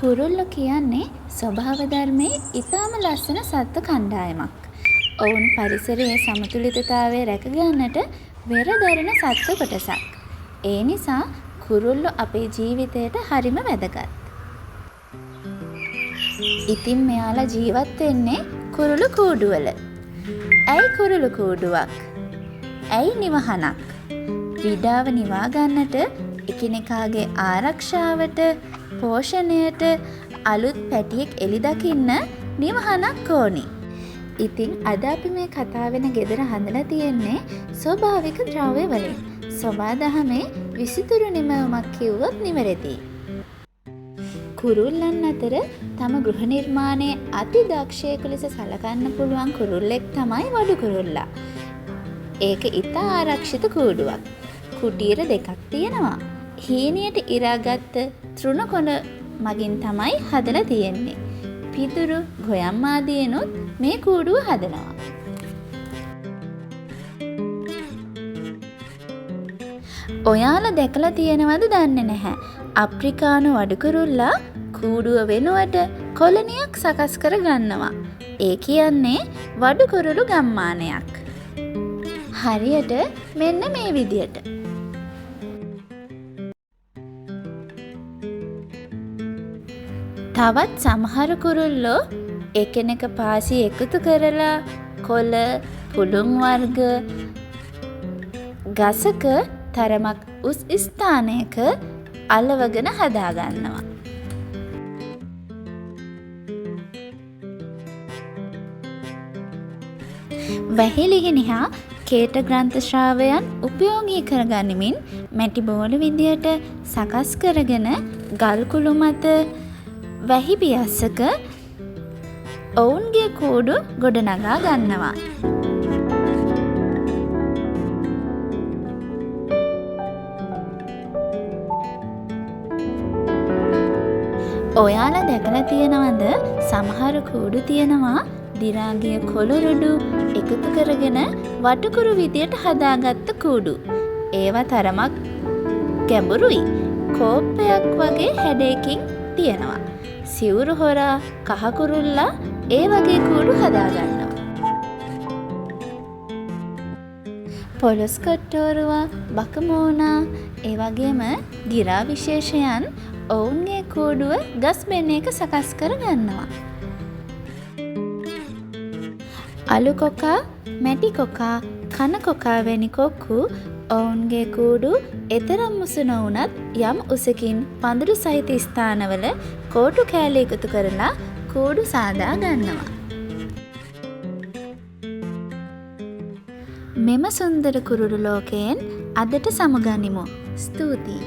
කුරුල්ලෝ කියන්නේ ස්වභාව ධර්මයේ ඊටාම ලස්සන සත්ත්ව කණ්ඩායමක්. ඔවුන් පරිසරයේ සමතුලිතතාවය රැකගන්නට වෙරදරන සත්ත්ව කොටසක්. ඒ නිසා කුරුල්ලෝ අපේ ජීවිතයට හරිම වැදගත්. ඉතින් මෙයාලා ජීවත් වෙන්නේ කුරුළු කූඩුවල. ඇයි කුරුළු කූඩුවක්? ඇයි නිවහනක්? ක්‍රීඩාව නිවා ගන්නට, එකිනෙකාගේ ආරක්ෂාවට, පෝෂණයට අලුත් පැටියෙක් එළි දකින්න නිවහනක් ඕනි. ඉතින් අද අපි මේ කතා වෙන ගෙදර හදලා තියෙන්නේ ස්වභාවික ද්‍රව්‍ය වලින්. සබාදහමේ විසිතුරු නිමවුමක් කිව්වොත් නිවැරදියි. කුරුල්ලන් අතර තම ගෘහ නිර්මාණයේ අති දක්ෂයෙකු ලෙස සලකන්න පුළුවන් කුරුල්ලෙක් තමයි වඩු කුරුල්ලා. ඒක ඉතා ආරක්ෂිත කූඩුවක්. කුටීර දෙකක් තියෙනවා. හීනියට ඉරාගත්ත තෘණ කොළ මගින් තමයි හදලා තියෙන්නේ. පිදුරු, ගොයම් ආදීනුත් මේ කූඩුව හදනවා. ඔයාලා දැකලා තියෙනවද දන්නේ නැහැ. අප්‍රිකානු වඩු කුරුල්ලා කූඩුව වෙනුවට කොලනියක් සකස් කර ගන්නවා. ඒ කියන්නේ වඩු කුරුළු ගම්මානයක්. හරියට මෙන්න මේ විදියට. තවත් සමහර කුරුල්ලෝ එකිනෙක පාසි එකතු කරලා කොළ, පුළුන් වර්ග, ගසක තරමක් උස් ස්ථානයක අලවගෙන හදාගන්නවා. වැහිලිගෙන හා කේට ග්‍රන්ථ ශ්‍රාවයන් උපයෝගී කරගනිමින් මැටි බෝල විදියට සකස් කරගෙන ගල් කුළු මත වැහි පියස්සක ඔවුන්ගේ කූඩු ගොඩනගා ගන්නවා. ඔයාලා දැකලා තියෙනවද සමහර කූඩු තියෙනවා දිරාගිය කොළරොඩු එකතු කරගෙන වටකුරු විදියට හදාගත්ත කූඩු. ඒවා තරමක් ගැඹුරුයි. කෝප්පයක් වගේ හැඩයකින් තියෙනවා. සිවුරු හොරා කහ කුරුල්ලා ඒ වගේ කූඩු හදාගන්නවා. පොලොස් කොට්ටෝරුවා, බකමෝනා ඒ වගේම ගිරා විශේෂයන් ඔවුන්ගේ කූඩුව ගස් බෙන්නයක සකස් කර ගන්නවා. අලු කොකා, මැටි කොකා, කන කොකා වැනි කොක්කු ඔවුන්ගේ කූඩු එතරම් උස නොවුනත් යම් උසකින් පඳුරු සහිත ස්ථානවල කෝටු කෑලි එකතු කරලා කූඩු සාදා ගන්නවා. මෙම සුන්දර කුරුළු ලෝකයෙන් අදට සමුගනිමු. ස්තුතියි.